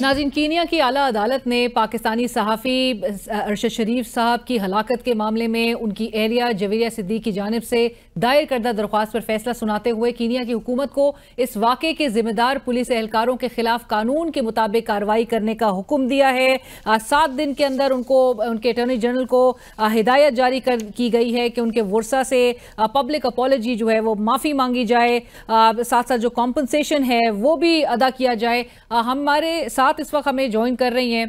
नाज़रीन, कीनिया की आला अदालत ने पाकिस्तानी सहाफ़ी अरशद शरीफ साहब की हलाकत के मामले में उनकी एहलिया जवेरिया सिद्दीक की जानिब से दायर करदा दरख्वास्त पर फैसला सुनाते हुए कीनिया की हुकूमत को इस वाक़े के जिम्मेदार पुलिस एहलकारों के खिलाफ कानून के मुताबिक कार्रवाई करने का हुक्म दिया है। 7 दिन के अंदर उनको उनके अटॉर्नी जनरल को हिदायत जारी की गई है कि उनके वर्सा से पब्लिक अपॉलॉजी जो है वो माफ़ी मांगी जाए, साथ साथ जो कॉम्पनसेशन है वो भी अदा किया जाए। हमारे साथ इस वक्त हमें ज्वाइन कर रही हैं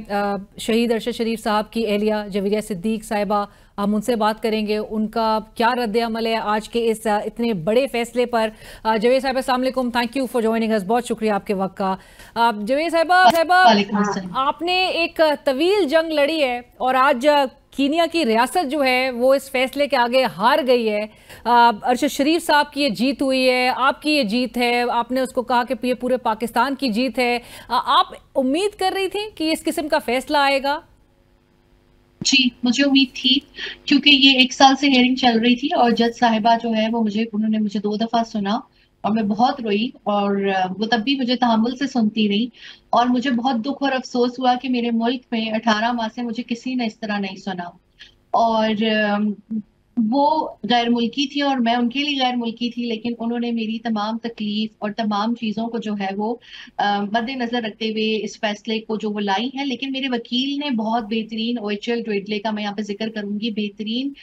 शहीद अरशद शरीफ साहब की एहलिया जवेरिया सिद्दीक साहिबा। हम उनसे बात करेंगे उनका क्या रद्द अमल है आज के इस इतने बड़े फैसले पर। जवेद साहिबा, अस्सलाम वालेकुम, thank you for joining us, बहुत शुक्रिया आपके वक्त का। जवेद साहिबा, आपने एक तवील जंग लड़ी है और आज कीनिया की रियासत जो है वो इस फैसले के आगे हार गई है। अरशद शरीफ साहब की ये जीत हुई है, आपकी ये जीत है, आपने उसको कहा कि ये पूरे पाकिस्तान की जीत है। आप उम्मीद कर रही थी कि इस किस्म का फैसला आएगा? जी, मुझे उम्मीद थी, क्योंकि ये 1 साल से हियरिंग चल रही थी और जज साहिबा जो है वो उन्होंने मुझे 2 दफ़ा सुना और मैं बहुत रोई और वो तब भी मुझे तहम्मुल से सुनती रही और मुझे बहुत दुख और अफ़सोस हुआ कि मेरे मुल्क में 18 माह से मुझे किसी ने इस तरह नहीं सुना। और वो गैर मुल्की थी और मैं उनके लिए गैर मुल्की थी, लेकिन उन्होंने मेरी तमाम तकलीफ और तमाम चीज़ों को जो है वो मद्देनजर रखते हुए इस फैसले को जो वो लाई है। लेकिन मेरे वकील ने बहुत बेहतरीन, ओएचएल ड्वेडले का मैं यहाँ पे जिक्र करूंगी, बेहतरीन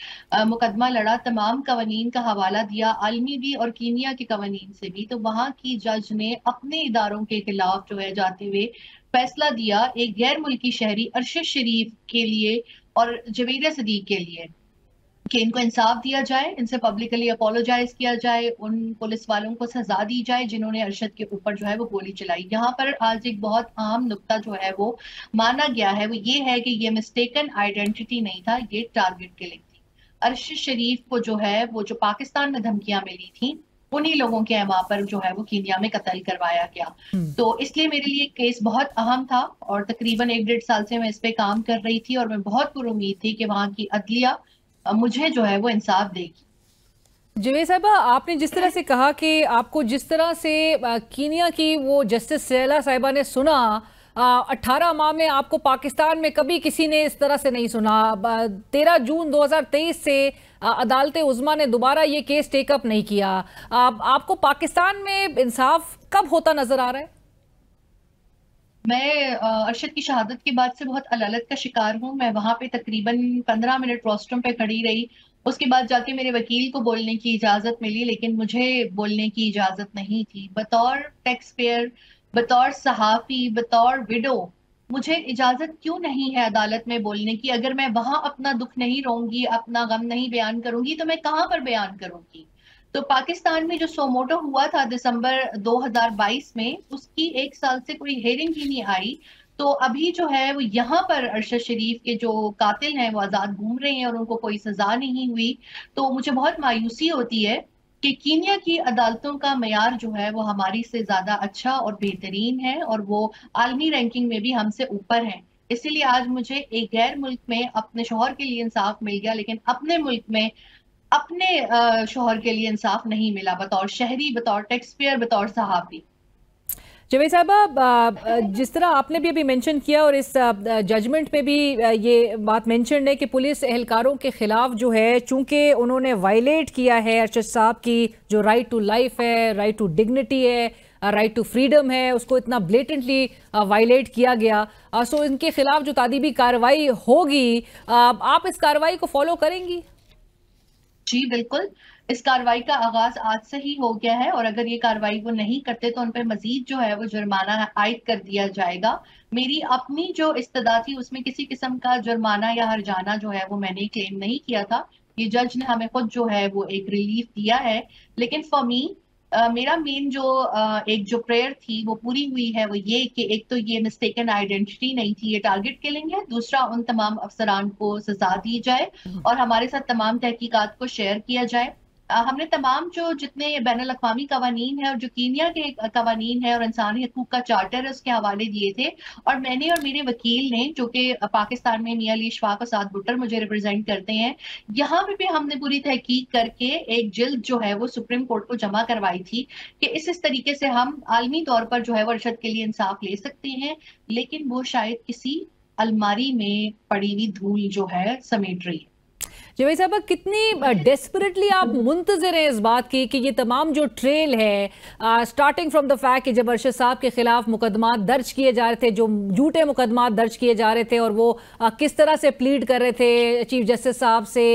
मुकदमा लड़ा, तमाम कवानीन का हवाला दिया, आलमी भी और कीनिया के कवानीन से भी। तो वहां की जज ने अपने इदारों के खिलाफ जो है जाते हुए फैसला दिया एक गैर मुल्की शहरी अरशद शरीफ के लिए और जवेरिया सदीक के लिए कि इनको इंसाफ दिया जाए, इनसे पब्लिकली अपोलोजाइज किया जाए, उन पुलिस वालों को सजा दी जाए जिन्होंने अरशद के ऊपर जो है वो गोली चलाई। यहाँ पर आज एक बहुत अहम नुक्ता जो है वो माना गया है, वो ये है कि ये मिस्टेकन आइडेंटिटी नहीं था, ये टारगेट किलिंग थी। अरशद शरीफ को जो है वो जो पाकिस्तान में धमकियां मिली थी उन्हीं लोगों के वहां पर जो है वो कीनिया में कत्ल करवाया गया। तो इसलिए मेरे लिए केस बहुत अहम था और तकरीबन 1-1.5 साल से मैं इस पे काम कर रही थी और मैं बहुत पुरुमीद थी कि वहां की अदलिया मुझे जो है वो इंसाफ देगी। जवेद साहिबा, आपने जिस तरह से कहा कि आपको जिस तरह से कीनिया की वो जस्टिस सेला साहिबा ने सुना, 18 माह में आपको पाकिस्तान में कभी किसी ने इस तरह से नहीं सुना। 13 जून 2023 से अदालत उज़्मा ने दोबारा ये केस टेकअप नहीं किया। आपको पाकिस्तान में इंसाफ कब होता नजर आ रहा है? मैं अरशद की शहादत के बाद से बहुत अललत का शिकार हूँ। मैं वहां पे तकरीबन 15 मिनट रोस्ट्रम पे खड़ी रही, उसके बाद जाके मेरे वकील को बोलने की इजाजत मिली, लेकिन मुझे बोलने की इजाजत नहीं थी। बतौर टैक्स पेयर, बतौर सहाफी, बतौर विडो, मुझे इजाजत क्यों नहीं है अदालत में बोलने की? अगर मैं वहां अपना दुख नहीं रोऊंगी, अपना गम नहीं बयान करूंगी, तो मैं कहाँ पर बयान करूंगी? तो पाकिस्तान में जो सोमोटो हुआ था दिसंबर 2022 में, उसकी 1 साल से कोई हेयरिंग ही नहीं आई। तो अभी जो है वो यहाँ पर अरशद शरीफ के जो कातिल हैं वो आजाद घूम रहे हैं और उनको कोई सजा नहीं हुई। तो मुझे बहुत मायूसी होती है कि कीनिया की अदालतों का मयार जो है वो हमारी से ज्यादा अच्छा और बेहतरीन है और वो आलमी रैंकिंग में भी हमसे ऊपर है। इसीलिए आज मुझे एक गैर मुल्क में अपने शोहर के लिए इंसाफ मिल गया, लेकिन अपने मुल्क में अपने शोहर के लिए इंसाफ नहीं मिला, बतौर शहरी, बतौर टैक्स पेयर, बतौर सहाफी। जवेद साहबा, जिस तरह आपने भी अभी मेंशन किया और इस जजमेंट में भी ये बात मेंशन है कि पुलिस एहलकारों के खिलाफ जो है, चूंकि उन्होंने वायलेट किया है अरशद साहब की जो राइट टू लाइफ है, राइट टू डिग्निटी है, राइट टू फ्रीडम है, उसको इतना ब्लेटेंटली वायलेट किया गया। सो इनके खिलाफ जो तादीबी कार्रवाई होगी, आप इस कार्रवाई को फॉलो करेंगी? जी बिल्कुल, इस कार्रवाई का आगाज आज से ही हो गया है और अगर ये कार्रवाई वो नहीं करते तो उन पर मजीद जो है वो जुर्माना आयद कर दिया जाएगा। मेरी अपनी जो इस्तदा थी उसमें किसी किस्म का जुर्माना या हर्जाना जो है वो मैंने क्लेम नहीं किया था। ये जज ने हमें खुद जो है वो एक रिलीफ दिया है। लेकिन फॉर मी, मेरा मेन जो एक जो प्रेयर थी वो पूरी हुई है, वो ये कि एक तो ये मिस्टेकन आइडेंटिटी नहीं थी, ये टारगेट किलिंग है। दूसरा, उन तमाम अफसरान को सजा दी जाए और हमारे साथ तमाम तहकीकात को शेयर किया जाए। हमने तमाम जो जितने बैनुल अक़वामी कवानीन है और जो कीनिया के कवानीन है और इंसानी हकूक का चार्टर है उसके हवाले दिए थे। और मैंने और मेरे वकील ने, जो कि पाकिस्तान में मियां अली इशफाक और साद बुट्टर मुझे रिप्रेजेंट करते हैं, यहाँ पे भी हमने पूरी तहकीक करके एक जिल्द जो है वो सुप्रीम कोर्ट को जमा करवाई थी कि इस तरीके से हम आलमी तौर पर जो है वो अरशद के लिए इंसाफ ले सकते हैं, लेकिन वो शायद किसी अलमारी में पड़ी हुई धूल जो है समेट रही है। जवेद साहब, कितनी डेस्परेटली आप मुंतजर हैं इस बात की कि ये तमाम जो ट्रेल है, स्टार्टिंग फ्रॉम द फैक्ट कि जब अरशद साहब के खिलाफ मुकदमात दर्ज किए जा रहे थे, जो झूठे मुकदमात दर्ज किए जा रहे थे, और वो किस तरह से प्लीड कर रहे थे चीफ जस्टिस साहब से,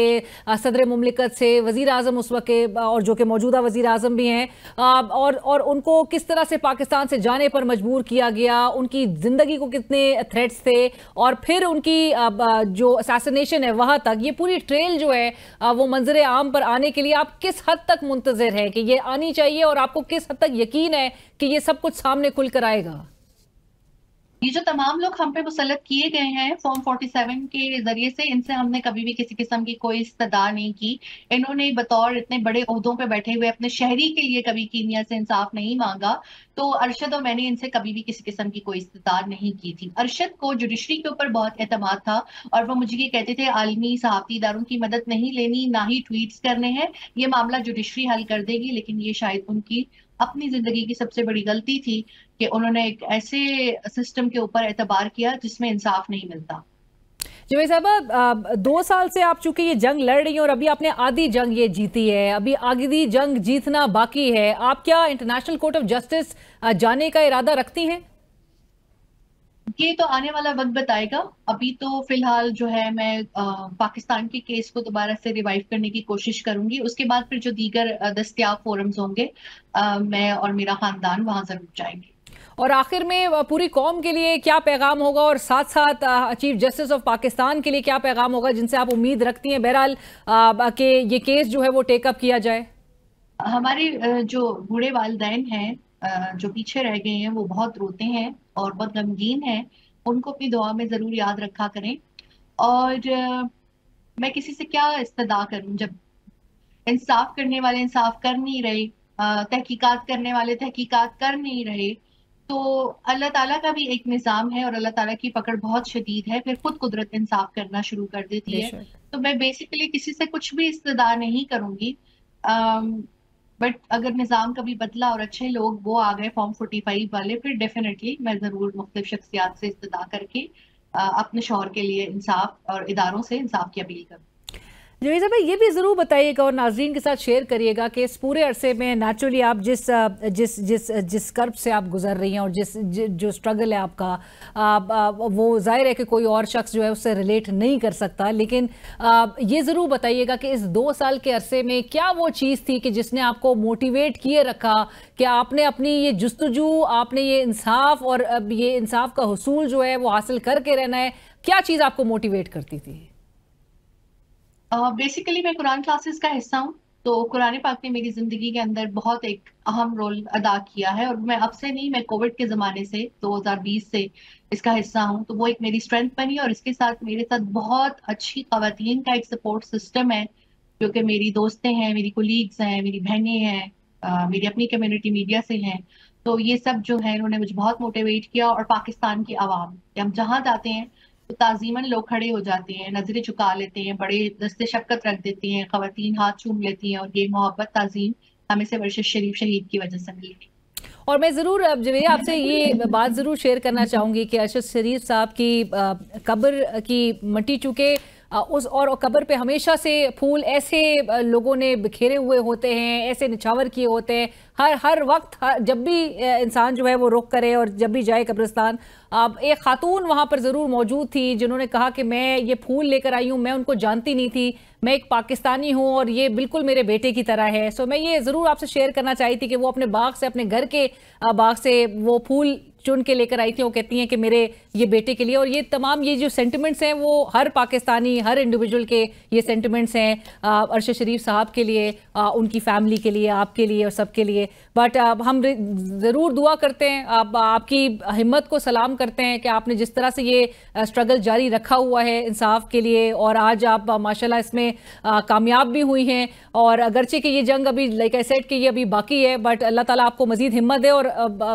सदर मुमलिकत से, वजीर आजम उस वक्त और जो कि मौजूदा वजीर आजम भी हैं, और उनको किस तरह से पाकिस्तान से जाने पर मजबूर किया गया, उनकी जिंदगी को कितने थ्रेट्स थे, और फिर उनकी जो असैसिनेशन है वहां तक, ये पूरी ट्रेल जो है वो मंजरे आम पर आने के लिए आप किस हद तक मुंतजिर हैं कि ये आनी चाहिए, और आपको किस हद तक यकीन है कि ये सब कुछ सामने खुलकर आएगा? ये जो तमाम लोग हम पे मुसल्लत किए गए हैं फॉर्म 47 के जरिए से, इनसे हमने कभी भी किसी किस्म की कोई इस्तदा नहीं की। इन्होंने बतौर इतने बड़े ओहदों पे बैठे हुए अपने शहरी के लिए कभी कीनिया से इंसाफ नहीं मांगा। तो अरशद और मैंने इनसे कभी भी किसी किस्म की कोई इस्तदा नहीं की थी। अरशद को जुडिशरी के ऊपर बहुत एतमाद था और वो मुझे ये कहते थे आलमी सहाफती इदारों की मदद नहीं लेनी, ना ही ट्वीट्स करने हैं, ये मामला जुडिशरी हल कर देगी। लेकिन ये शायद उनकी अपनी जिंदगी की सबसे बड़ी गलती थी कि उन्होंने एक ऐसे सिस्टम के ऊपर एतबार किया जिसमें इंसाफ नहीं मिलता। जवेद साहबा, 2 साल से आप चूंकि ये जंग लड़ रही हैं और अभी आपने आधी जंग ये जीती है, अभी आधी जंग जीतना बाकी है, आप क्या इंटरनेशनल कोर्ट ऑफ जस्टिस जाने का इरादा रखती हैं? ये तो आने वाला वक्त बताएगा। अभी तो फिलहाल जो है मैं पाकिस्तान के केस को दोबारा से रिवाइव करने की कोशिश करूंगी। उसके बाद फिर जो दीगर दस्तयाब फोरम्स होंगे, मैं और मेरा खानदान वहां जरूर जाएंगे। और आखिर में पूरी कौम के लिए क्या पैगाम होगा, और साथ साथ चीफ जस्टिस ऑफ पाकिस्तान के लिए क्या पैगाम होगा जिनसे आप उम्मीद रखती हैं बहरहाल कि ये केस जो है वो टेकअप किया जाए? हमारे जो बूढ़े वालिदैन हैं जो पीछे रह गए हैं, वो बहुत रोते हैं और बहुत गमगीन हैं। उनको अपनी दुआ में जरूर याद रखा करें। और मैं किसी से क्या इस्तदा करूं जब इंसाफ करने वाले इंसाफ कर नहीं रहे, तहकीकात करने वाले तहकीकात कर नहीं रहे। तो अल्लाह ताला का भी एक निज़ाम है और अल्लाह ताला की पकड़ बहुत शदीद है, फिर खुद कुदरत इंसाफ करना शुरू कर देती है। तो मैं बेसिकली किसी से कुछ भी इस्तदा नहीं करूंगी। बट अगर निज़ाम कभी बदला और अच्छे लोग वो आ गए फॉर्म 45 वाले, फिर डेफिनेटली मैं जरूर मुख्तलिफ शख्सियात से इस्तदा करके अपने शौहर के लिए इंसाफ और इदारों से इंसाफ की अपील करूँ। जवेद साहब, ये भी ज़रूर बताइएगा और नाजरीन के साथ शेयर करिएगा कि इस पूरे अरसे में नेचुरली आप जिस जिस जिस जिस कर्ब से आप गुजर रही हैं और जो स्ट्रगल है आपका, वो जाहिर है कि कोई और शख्स जो है उससे रिलेट नहीं कर सकता, लेकिन ये ज़रूर बताइएगा कि इस 2 साल के अरसे में क्या वो चीज़ थी कि जिसने आपको मोटिवेट किए रखा कि आपने अपनी ये जुस्तजू, आपने ये इंसाफ और ये इंसाफ का हुसूल जो है वो हासिल करके रहना है। क्या चीज़ आपको मोटिवेट करती थी? बेसिकली मैं कुरान क्लासेस का हिस्सा हूँ, तो कुरान पाक ने मेरी जिंदगी के अंदर बहुत एक अहम रोल अदा किया है। और मैं अब से नहीं, मैं कोविड के ज़माने से 2020 से इसका हिस्सा हूँ। तो वो एक मेरी स्ट्रेंथ बनी और इसके साथ मेरे साथ बहुत अच्छी ख़वातीन का एक सपोर्ट सिस्टम है, जो कि मेरी दोस्तें हैं, मेरी कोलीग्स हैं, मेरी बहनें हैं, मेरी अपनी कम्युनिटी मीडिया से हैं। तो ये सब जो है इन्होंने मुझे बहुत मोटिवेट किया। और पाकिस्तान की आवाम कि हम जहाँ जाते हैं तो ताजीमन लोग खड़े हो जाते हैं, नजरें झुका लेते हैं, बड़े दस्ते शफ़क़त रख देती हैं, ख़वातीन हाथ चूम लेती हैं। और ये मोहब्बत ताज़ीम हमें से अरशद शरीफ शहीद की वजह से मिली। और मैं ज़रूर अब जवेद आपसे ये बात ज़रूर शेयर करना चाहूँगी कि अरशद शरीफ साहब की कब्र की मिट्टी, चूँकि उस और कब्र पे हमेशा से फूल ऐसे लोगों ने बिखेरे हुए होते हैं, ऐसे निछावर किए होते हैं, हर वक्त जब भी इंसान जो है वो रुख करे और जब भी जाए कब्रिस्तान, एक खातून वहाँ पर ज़रूर मौजूद थी जिन्होंने कहा कि मैं ये फूल लेकर आई हूँ, मैं उनको जानती नहीं थी, मैं एक पाकिस्तानी हूँ और ये बिल्कुल मेरे बेटे की तरह है। सो मैं ये ज़रूर आपसे शेयर करना चाही थी कि वो अपने बाग से, अपने घर के बाग से वो फूल चुन के लेकर आई थी। वो कहती हैं कि मेरे ये बेटे के लिए। और ये तमाम ये जो सेंटिमेंट्स हैं वो हर पाकिस्तानी, हर इंडिविजुअल के ये सेंटिमेंट्स हैं अरशद शरीफ साहब के लिए, उनकी फैमिली के लिए, आपके लिए और सबके लिए। बट हम ज़रूर दुआ करते हैं, आपकी हिम्मत को सलाम करते हैं कि आपने जिस तरह से ये स्ट्रगल जारी रखा हुआ है इंसाफ के लिए, और आज आप माशाल्लाह इसमें कामयाब भी हुई हैं। और अगरचे कि ये जंग अभी लाइक आई सेड कि ये अभी बाकी है, बट अल्लाह ताला आपको मजीद हिम्मत दे। और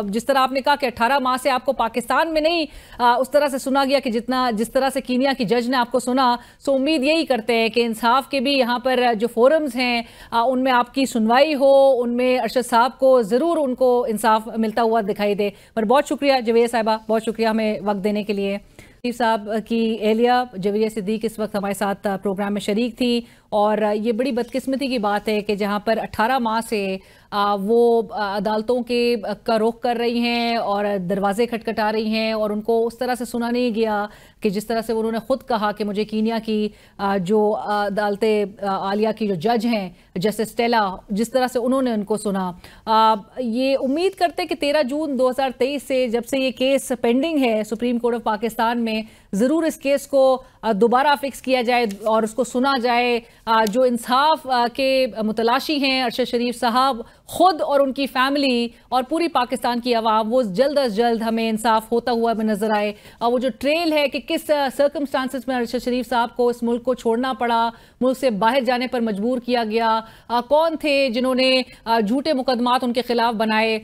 जिस तरह आपने कहा कि 18 माह से आपको पाकिस्तान में नहीं उस तरह से सुना गया कि जिस तरह से कीनिया की जज ने आपको सुना, सो उम्मीद यही करते हैं कि इंसाफ के भी यहाँ पर जो फोरम्स हैं उनमें आपकी सुनवाई हो, उनमें अरशद साहब को ज़रूर उनको इंसाफ मिलता हुआ दिखाई दे। पर बहुत शुक्रिया जवेरिया साहिबा, बहुत शुक्रिया हमें वक्त देने के लिए। साहब की एहलिया जवेरिया सिद्दीक इस वक्त हमारे साथ प्रोग्राम में शरीक थी, और ये बड़ी बदकिस्मती की बात है कि जहाँ पर 18 माह से वो अदालतों के का रुख कर रही हैं और दरवाजे खटखटा रही हैं, और उनको उस तरह से सुना नहीं गया कि जिस तरह से उन्होंने खुद कहा कि मुझे कीनिया की जो अदालत आलिया की जो जज हैं जस्टिस स्टेला, जिस तरह से उन्होंने उनको सुना, ये उम्मीद करते कि 13 जून 2023 से जब से ये केस पेंडिंग है सुप्रीम कोर्ट ऑफ पाकिस्तान में, ज़रूर इस केस को दोबारा फिक्स किया जाए और उसको सुना जाए। जो इंसाफ के मुतलाशी हैं अरशद शरीफ साहब खुद और उनकी फैमिली और पूरी पाकिस्तान की आवाम, वो जल्द अज जल्द हमें इंसाफ होता हुआ नजर आए। वो जो ट्रेल है कि किस सर्कमस्टांसेस में अरशद शरीफ साहब को इस मुल्क को छोड़ना पड़ा, मुल्क से बाहर जाने पर मजबूर किया गया, कौन थे जिन्होंने झूठे मुकदमात उनके खिलाफ बनाए,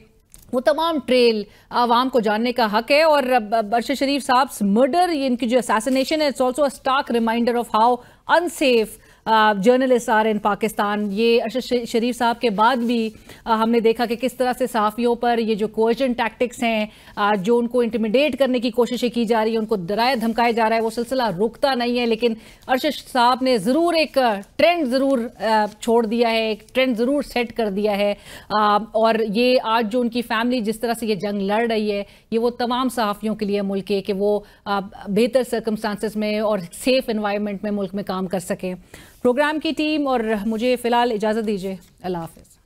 वो तमाम ट्रेल आवाम को जानने का हक है। और अरशद शरीफ साहब मर्डर, इनकी जो असैसिनेशन है, it's also a stark reminder of how unsafe journalist are in Pakistan. ये अरशद शरीफ साहब के बाद भी हमने देखा कि किस तरह से सहाफ़ियों पर ये जो कोएर्जन टैक्टिक्स हैं, जो उनको इंटिमिडेट करने की कोशिशें की जा रही है, उनको डराया धमकाया जा रहा है, वो सिलसिला रुकता नहीं है। लेकिन अरशद साहब ने ज़रूर एक ट्रेंड ज़रूर छोड़ दिया है, एक ट्रेंड ज़रूर सेट कर दिया है। और ये आज जो उनकी फैमिली जिस तरह से ये जंग लड़ रही है, ये वो तमाम सहाफ़ियों के लिए मुल्क के कि वो बेहतर सर्कमस्टांसेस में और सेफ एनवायरनमेंट में मुल्क में काम कर सकें। प्रोग्राम की टीम और मुझे फ़िलहाल इजाज़त दीजिए। अल्लाह हाफ़िज़।